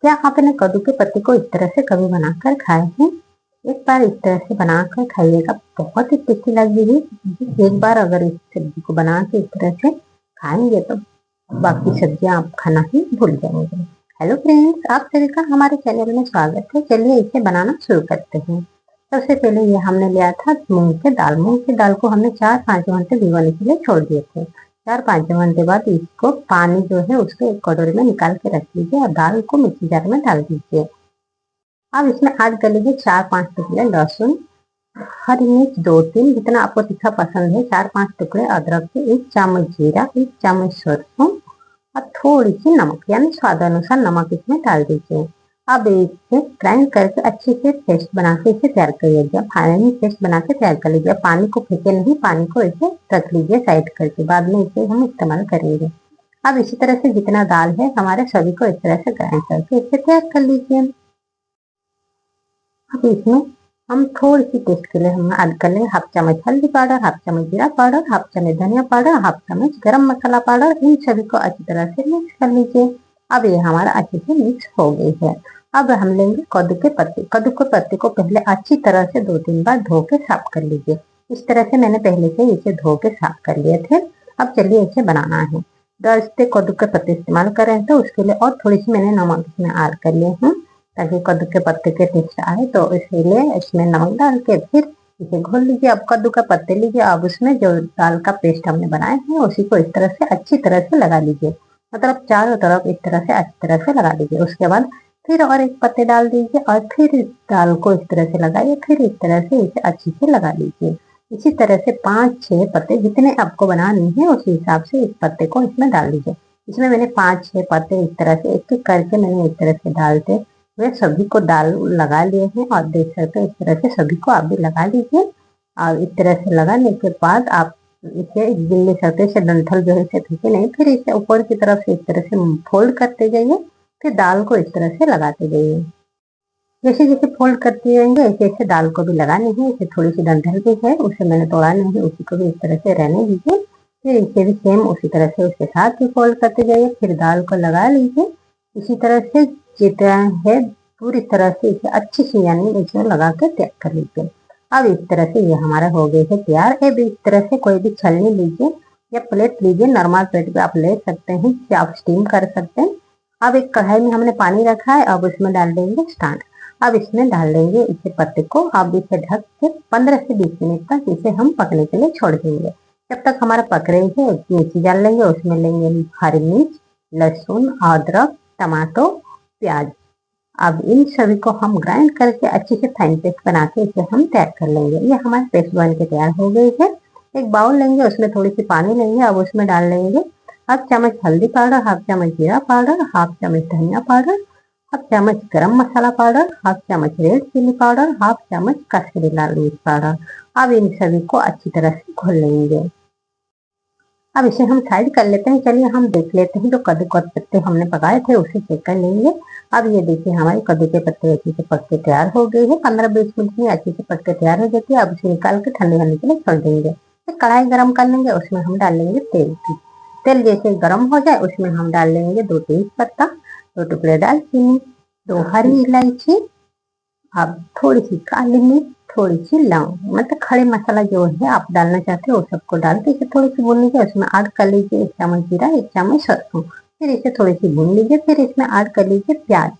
क्या आपने कद्दू के पत्ते को इस तरह से कभी बनाकर खाए हैं? एक बार इस तरह से बनाकर खाइएगा, बहुत ही टेस्टी लगेगी। एक बार अगर इस सब्जी को बना के इस तरह से खाएंगे तो बाकी सब्जियां आप खाना ही भूल जाएंगे। हेलो फ्रेंड्स, आप सभी का हमारे चैनल में स्वागत है। चलिए इसे बनाना शुरू करते हैं। सबसे पहले ये हमने लिया था मूंग की दाल। मूंग की दाल को हमने 4-5 घंटे भिगोने के लिए छोड़ दिए थे। 4-5 घंटे बाद इसको पानी जो है उसको एक कटोरी में निकाल के रख लीजिए और दाल को मिक्सी जार में डाल दीजिए। अब इसमें ऐड कर लीजिए 4-5 टुकड़े लहसुन, हरी मिर्च 2-3, जितना आपको तीखा पसंद है, 4-5 टुकड़े अदरक के, 1 चम्मच जीरा, 1 चम्मच सरसों और थोड़ी सी नमक, यानी स्वाद अनुसार नमक इसमें डाल दीजिए। अब इसे ग्राइंड करके अच्छे से पेस्ट बना के इसे तैयार कर लीजिए। फाइनली पेस्ट बना के तैयार कर लीजिए। पानी को फेंके नहीं, पानी को इसे रख लीजिए साइड करके, बाद में इसे हम इस्तेमाल करेंगे। अब इसी तरह से जितना दाल है हमारे सभी को इस तरह से ग्राइंड करके इसे तैयार कर लीजिए। अब इसमें हम थोड़ी सी टेस्ट के लिए हम ऐड कर लेंगे 1/2 चम्मच हल्दी पाउडर, 1/2 चम्मच जीरा पाउडर, 1/2 चम्मच धनिया पाउडर, 1/2 चम्मच गरम मसाला पाउडर। इन सभी को अच्छी तरह से मिक्स कर लीजिए। अब ये हमारा अच्छे से मिक्स हो गई है। अब हम लेंगे कद्दू के पत्ते। कद्दू के पत्ते को पहले अच्छी तरह से 2-3 बार धो के साफ कर लीजिए। इस तरह से मैंने पहले से इसे धो के साफ कर लिए थे। अब चलिए इसे बनाना है। दरअसल कद्दू के पत्ते इस्तेमाल कर रहे हैं तो उसके लिए और थोड़ी सी मैंने नमक इसमें ऐड कर लिए हूँ ताकि कद्दू के पत्ते के टेस्ट आए, तो इसीलिए इसमें नमक डाल के फिर इसे घोल लीजिए। अब कद्दू का पत्ते लीजिए, अब उसमें जो दाल का पेस्ट हमने बनाया है उसी को इस तरह से अच्छी तरह से लगा लीजिए, मतलब चारों तरफ इस तरह से अच्छी तरह से लगा लीजिए। उसके बाद फिर और एक पत्ते डाल दीजिए और फिर इस दाल को इस तरह से लगाइए, फिर इस तरह से इसे अच्छी से लगा लीजिए। इसी तरह से 5-6 पत्ते, जितने आपको बनानी है उसी हिसाब से इस पत्ते को इसमें डाल दीजिए। इसमें मैंने 5-6 पत्ते इस तरह से एक एक करके मैंने इस तरह से डालते वे सभी को दाल लगा लिए हैं और देख सकते हैं इस तरह से सभी को आप भी लगा लीजिए। और इस तरह से लगाने के बाद आप इसे गिल्ले सतह से डंठल जो है इसे फेंके नहीं, फिर इसे ऊपर की तरफ से इस तरह से फोल्ड करते जाइए, फिर दाल को इस तरह से लगाते जाइए। जैसे जैसे फोल्ड करते जाएंगे ऐसे ऐसे दाल को भी लगानी है। इसे थोड़ी सी डंठल भी है, उसे मैंने तोड़ा नहीं है, उसी को भी इस तरह से रहने दीजिए। फिर इसे भी सेम उसी तरह से उसके साथ ही फोल्ड करते जाइए, फिर दाल को लगा लीजिए। इसी तरह से जितना है पूरी तरह से इसे अच्छी से यानी इसमें लगा कर तैयार कर लीजिए। अब इस तरह से ये हमारा हो गई है तैयार। अब इस तरह से कोई भी छलनी लीजिए या प्लेट लीजिए, नॉर्मल प्लेट पे आप ले सकते हैं, जिसे आप स्टीम कर सकते हैं। अब एक कढ़ाई में हमने पानी रखा है, अब उसमें डाल देंगे स्टार्ट। अब इसमें डाल देंगे इसे पत्ते को। अब इसे ढक के 15 से 20 मिनट तक इसे हम पकने के लिए छोड़ देंगे। जब तक हमारा पक रही है एक मिर्ची डाल लेंगे, उसमें लेंगे हरी मिर्च, लहसुन, अदरक, टमाटो, प्याज। अब इन सभी को हम ग्राइंड करके अच्छे से फाइन पेस्ट बना के इसे हम तैयार कर लेंगे। ये हमारी पेस्ट बन के तैयार हो गई है। एक बाउल लेंगे, उसमें थोड़ी सी पानी लेंगे, अब उसमें डाल लेंगे 1/2 चम्मच हल्दी पाउडर, 1/2 चम्मच जीरा पाउडर, 1/2 चम्मच धनिया पाउडर, 1/2 चम्मच गरम मसाला पाउडर, 1/2 चम्मच रेड चिली पाउडर, 1/2 चम्मच कश्मीरी लाल मिर्च पाउडर। अब इन सभी को अच्छी तरह से घोल लेंगे। अब इसे हम साइड कर लेते हैं। चलिए हम देख लेते हैं जो कद्दू के पत्ते हमने पकाए थे उसे चेक कर लेंगे। अब ये देखिए हमारे कद्दू के पत्ते अच्छे से पक के तैयार हो गए हैं। 15-20 मिनट में अच्छे से पक के तैयार हो जाती है। अब इसे निकाल के ठंडे होने के लिए छोड़ देंगे। फिर कढ़ाई गरम कर लेंगे, उसमें हम डाल लेंगे तेल। तेल जैसे गरम हो जाए उसमें हम डाल लेंगे 2 तेज पत्ता, 2 टुकड़े दालचीनी, 2 हरी इलायची, अब थोड़ी सी काली मिर्च, थोड़ी सी लौंग, मतलब खड़े मसाला जो है आप डालना चाहते हो वो सबको डाल के इसे थोड़ी सी भून लीजिए। उसमें ऐड कर लीजिए 1 चम्मच जीरा, 1 चम्मच सरसों, फिर इसे थोड़ी सी भून लीजिए। फिर इसमें ऐड कर लीजिए प्याज।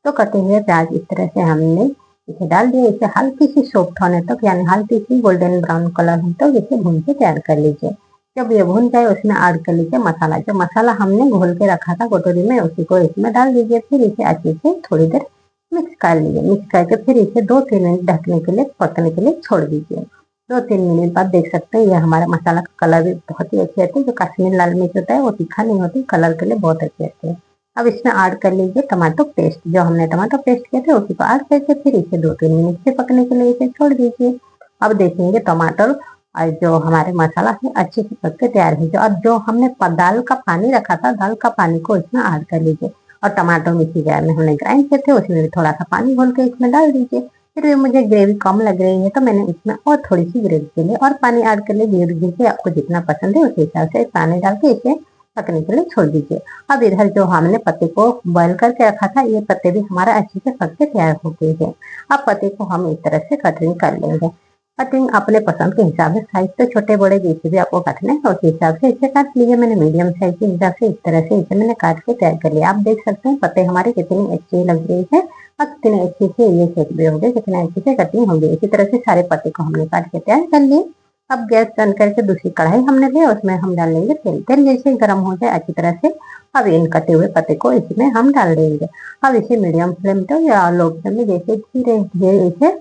तो कटे हुए प्याज इस तरह से हमने इसे डाल दिया। इसे हल्की सी सॉफ्ट होने तक यानी हल्की सी गोल्डन ब्राउन कलर हो तक इसे भून के तैयार कर लीजिए। जब ये भून जाए उसमें ऐड कर लीजिए मसाला। जो मसाला हमने घोल के रखा था कटोरी में उसी को इसमें डाल दीजिए। फिर इसे अच्छे से थोड़ी देर मिक्स कर लीजिए। मिक्स करके फिर इसे 2-3 मिनट ढकने के लिए पकने के लिए छोड़ दीजिए। 2-3 मिनट बाद देख सकते हैं ये हमारा मसाला का कलर भी बहुत ही अच्छे आते हैं। जो कश्मीरी लाल मिर्च होता है वो तीखा नहीं होती, कलर के लिए बहुत अच्छे आते हैं। अब इसमें ऐड कर लीजिए टमाटो पेस्ट। जो हमने टमाटो पेस्ट किए थे उसी को ऐड करके फिर इसे 2-3 मिनट से पकने के लिए इसे छोड़ दीजिए। अब देखेंगे टमाटर और जो हमारे मसाला है अच्छे से पक के तैयार है। जो अब जो हमने दाल का पानी रखा था, दाल का पानी को इसमें ऐड कर लीजिए और टमाटो मिक्सी जार में हमने ग्राइंड किए थे उसमें भी थोड़ा सा पानी घोल के इसमें डाल दीजिए। फिर भी मुझे ग्रेवी कम लग रही है तो मैंने इसमें और थोड़ी सी ग्रेवी के लिए और पानी ऐड कर लीजिए। आपको जितना पसंद है उस हिसाब से पानी डाल के इसे पकने के लिए छोड़ दीजिए। अब इधर जो हमने पत्ते को बॉयल करके रखा था, ये पत्ते भी हमारा अच्छे से पक के तैयार हो गए हैं। अब पत्ते को हम इस तरह से कटिंग कर लेंगे। कटिंग अपने पसंद के हिसाब से, साइज तो छोटे बड़े जैसे भी आपको काटने हैं उस हिसाब से इसे काट लीजिए। मैंने मीडियम साइज के हिसाब से इस तरह से इसे मैंने काट के तैयार कर लिया। आप देख सकते हैं पत्ते हमारे कितनी अच्छी लग रही है और कितने अच्छे से ये शेप भी हो गए, कितने अच्छे से कटिंग हो गई। इसी तरह से सारे पत्ते को हमने काट के तैयार कर लिए। अब गैस बंद करके दूसरी कढ़ाई हमने ली, उसमें हम डाल लेंगे तेल। तेल जैसे गर्म हो जाए अच्छी तरह से, अब इन कटे हुए पत्ते को इसमें हम डाल देंगे। अब इसे मीडियम फ्लेम पे या लो फ्लेम में जैसे धीरे धीरे इसे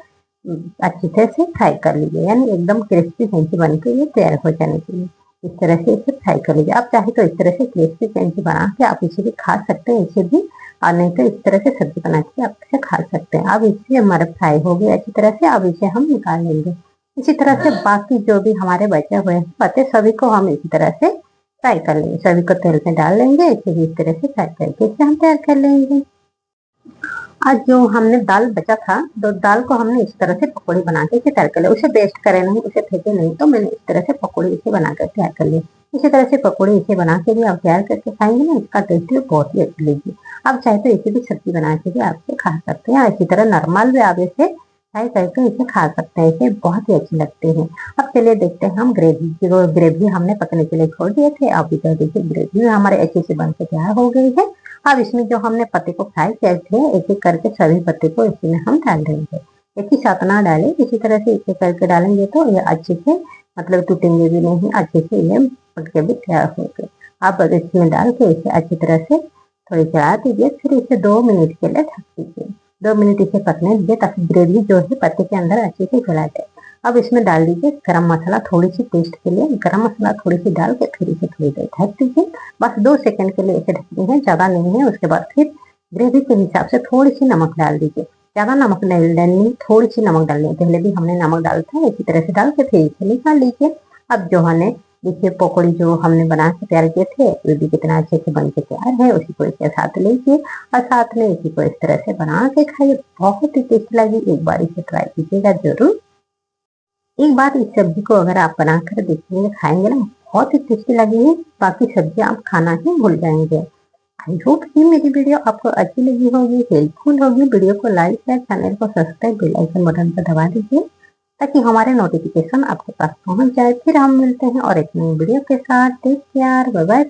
अच्छी तरह से फ्राई कर लीजिए, यानी एकदम क्रिस्पी सेंची बन के ये तैयार हो जाने के लिए इस तरह से इसे फ्राई कर लीजिए। आप चाहे तो इस तरह से क्रिस्पी सेंची बना के आप इसे भी खा सकते हैं, इसे भी, और नहीं तो इस तरह से सब्जी बना के आप इसे खा सकते हैं। अब इसे हमारा फ्राई हो गया अच्छी तरह से, अब इसे हम निकाल लेंगे। इसी तरह से बाकी जो भी हमारे बचे हुए हैं पत्ते सभी को हम इसी तरह से फ्राई कर लेंगे। सभी को तेल में डाल लेंगे, इसे भी इस तरह से फ्राई करके इसे हम तैयार कर लेंगे। आज जो हमने दाल बचा था, तो दाल को हमने इस तरह से पकौड़ी बना के इसे तैयार कर लिया। उसे वेस्ट करे नहीं, उसे फेंके नहीं, तो मैंने इस तरह से पकौड़ी इसे बना कर तैयार कर लिया। इसी तरह से पकौड़ी इसे बना के भी आप तैयार करके खाएंगे ना, इसका टेस्ट भी बहुत ही अच्छी लगेगी। आप चाहे तो इसे भी सब्जी बना के भी आप इसे खा सकते हैं, इसी तरह नॉर्मल भी आप इसे फ्राई करके इसे खा सकते हैं, इसे बहुत ही अच्छे लगते हैं। अब चलिए देखते हैं हम ग्रेवी, जो ग्रेवी हमने पकने के लिए छोड़ दिए थे, अब इधर देखिए ग्रेवी हमारे अच्छे से बन के तैयार हो गई है। अब इसमें जो हमने पत्ते को फ्राई किए थे, एक एक करके सभी पत्ते को इसमें हम डाल देंगे। एक ही साथ ना डालें, इसी तरह से एक एक करके डालेंगे तो ये अच्छे से, मतलब टूटेंगे भी नहीं, अच्छे से ये पक के भी तैयार होंगे। आप इसमें डाल के इसे अच्छी तरह से थोड़ी चढ़ा दीजिए, फिर इसे 2 मिनट के लिए ढक दीजिए। 2 मिनट इसे पकने दीजिए ताकि ग्रेवी जो है पत्ते के अंदर अच्छे से चला जाए। अब इसमें डाल दीजिए गरम मसाला, थोड़ी सी टेस्ट के लिए गरम मसाला थोड़ी सी डाल के फिर इसे थोड़ी देर ढक दीजिए। बस 2 सेकंड के लिए इसे ढकनी है, ज्यादा नहीं है। उसके बाद फिर ग्रेवी के हिसाब से थोड़ी सी नमक डाल दीजिए, ज्यादा नमक नहीं डालनी, थोड़ी सी नमक डालनी है। पहले भी हमने नमक डाला था, इसी तरह से डाल के फिर इसे निकाल लीजिए। अब जो हमने देखिए पकौड़ी जो हमने बना के तैयार किए थे, वो भी कितना अच्छे से बन के तैयार है। उसी को इसके साथ लीजिए और साथ में इसी को इस तरह से बना के खाइए, बहुत ही टेस्टी लगी। एक बार इसे ट्राई कीजिएगा जरूर। एक बार इस सब्जी को अगर आप बनाकर देखेंगे, खाएंगे ना, बहुत ही टेस्टी लगेगी, बाकी सब्जी आप खाना ही भूल जाएंगे। आई होप कि मेरी वीडियो आपको अच्छी लगी होगी, हेल्पफुल होगी। वीडियो को लाइक शेयर, चैनल को सब्सक्राइब, बेल आइकन बटन पर दबा दीजिए ताकि हमारे नोटिफिकेशन आपके पास पहुंच जाए। फिर हम मिलते हैं और एक नई वीडियो के साथ। Take care, bye bye.